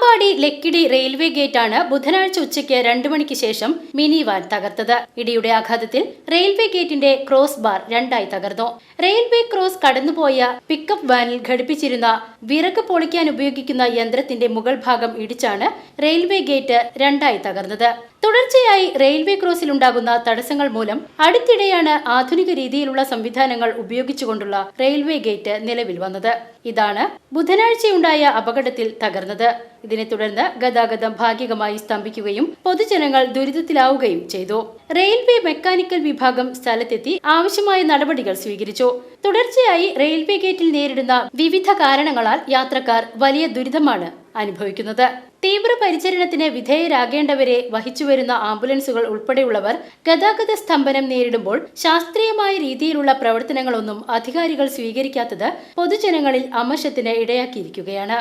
Pampady Lakkidi railway ഗേറ്റാണ് ബുധനാഴ്ച ഉച്ചയ്ക്ക് 2 മണിക്ക് ശേഷം മിനി വാൻ തകർത്തത്. ഇടിയുടെ ആഘാതത്തിൽ റെയിൽവേ ഗേറ്റിന്റെ ക്രോസ് ബാർ രണ്ടായി തകർന്നു. റെയിൽവേ ക്രോസ് കടന്നുപോയ പിക്കപ്പ് വാനിൽ ഘടിപ്പിച്ചിരുന്ന വിറക് പൊളിക്കാൻ ഉപയോഗിക്കുന്ന യന്ത്രത്തിന്റെ മുകൾ ഭാഗം ഇടിച്ചാണ് റെയിൽവേ ഗേറ്റ് രണ്ടായി തകർന്നത്. തുടർച്ചയായി റെയിൽവേ ക്രോസിലുണ്ടാകുന്ന തടസ്സങ്ങൾ മൂലം അടുത്തിടെയാണ് ആധുനിക രീതിയിലുള്ള സംവിധാനങ്ങൾ ഉപയോഗിച്ചുകൊണ്ടുള്ള റെയിൽവേ ഗേറ്റ് നിലവിൽ വന്നത്. ഇതാണ് ബുധനാഴ്ചയുണ്ടായ അപകടത്തിൽ തകർന്നത്. ഇതിനെ തുടർന്ന് ഗതാഗതം ഭാഗികമായി സ്തംഭിക്കുകയും പൊതുജനങ്ങൾ ദുരിതത്തിലാവുകയും ചെയ്തു. റെയിൽവേ മെക്കാനിക്കൽ വിഭാഗം സ്ഥലത്തെത്തി ആവശ്യമായ നടപടികൾ സ്വീകരിച്ചു. തുടർച്ചയായി റെയിൽവേ ഗേറ്റിൽ നേരിടുന്ന വിവിധ കാരണങ്ങളാൽ യാത്രക്കാർ വലിയ ദുരിതമാണ് അനുഭവിക്കുന്നത്. തീവ്രപരിചരണത്തിന് വിധേയരാകേണ്ടവരെ വഹിച്ചുവരുന്ന ആംബുലൻസുകൾ ഉൾപ്പെടെയുള്ളവർ ഗതാഗത സ്തംഭനം നേരിടുമ്പോൾ ശാസ്ത്രീയമായ രീതിയിലുള്ള പ്രവർത്തനങ്ങളൊന്നും അധികാരികൾ സ്വീകരിക്കാത്തത് പൊതുജനങ്ങളിൽ അമർഷത്തിന് ഇടയാക്കിയിരിക്കുകയാണ്.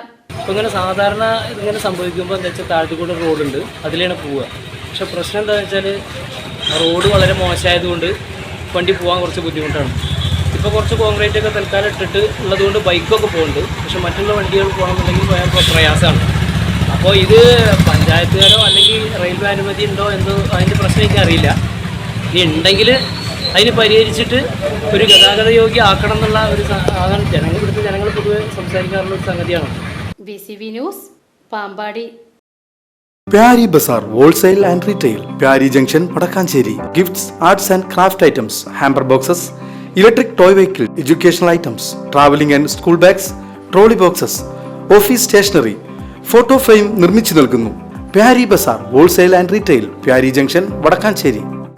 ഇങ്ങനെ സാധാരണ ഇങ്ങനെ സംഭവിക്കുമ്പോൾ എന്താ വെച്ചാൽ താഴത്തുകൂടെ റോഡുണ്ട്, അതിലാണ് പോവുക. പക്ഷെ പ്രശ്നം എന്താണെന്ന് വെച്ചാൽ റോഡ് വളരെ മോശമായതുകൊണ്ട് വണ്ടി പോകാൻ കുറച്ച് ബുദ്ധിമുട്ടാണ്. ഇപ്പോൾ കുറച്ച് കോൺക്രീറ്റ് ഒക്കെ തൽക്കാലം ഇട്ടിട്ട് ഉള്ളതുകൊണ്ട് ബൈക്കൊക്കെ പോകുന്നുണ്ട്. പക്ഷെ മറ്റുള്ള വണ്ടികൾ പോകണമെന്നുണ്ടെങ്കിൽ പോയാൽ പ്രയാസമാണ്. അപ്പോൾ ഇത് പഞ്ചായത്തുകാരോ അല്ലെങ്കിൽ റെയിൽവേ അനുമതി ഉണ്ടോ എന്തോ അതിൻ്റെ പ്രശ്നം എനിക്ക് അറിയില്ല. ഇനി ഉണ്ടെങ്കിൽ അതിന് പരിഹരിച്ചിട്ട് ഒരു ഗതാഗത യോഗ്യം ആക്കണം എന്നുള്ള ഒരു ഇവിടുത്തെ ജനങ്ങൾ പൊതുവെ സംസാരിക്കാറുള്ള ഒരു സംഗതിയാണ്. BCV news Pampady. Pyari Bazaar wholesale and retail, Pyari junction, Vadakkanchery. Gifts, arts and craft items, hamper boxes, electric toy vehicle, educational items, travelling and school bags, trolley boxes, office stationery, photo frame നിർമ്മിച്ചു നൽകുന്നു. Pyari Bazaar wholesale and retail, Pyari junction, Vadakkanchery.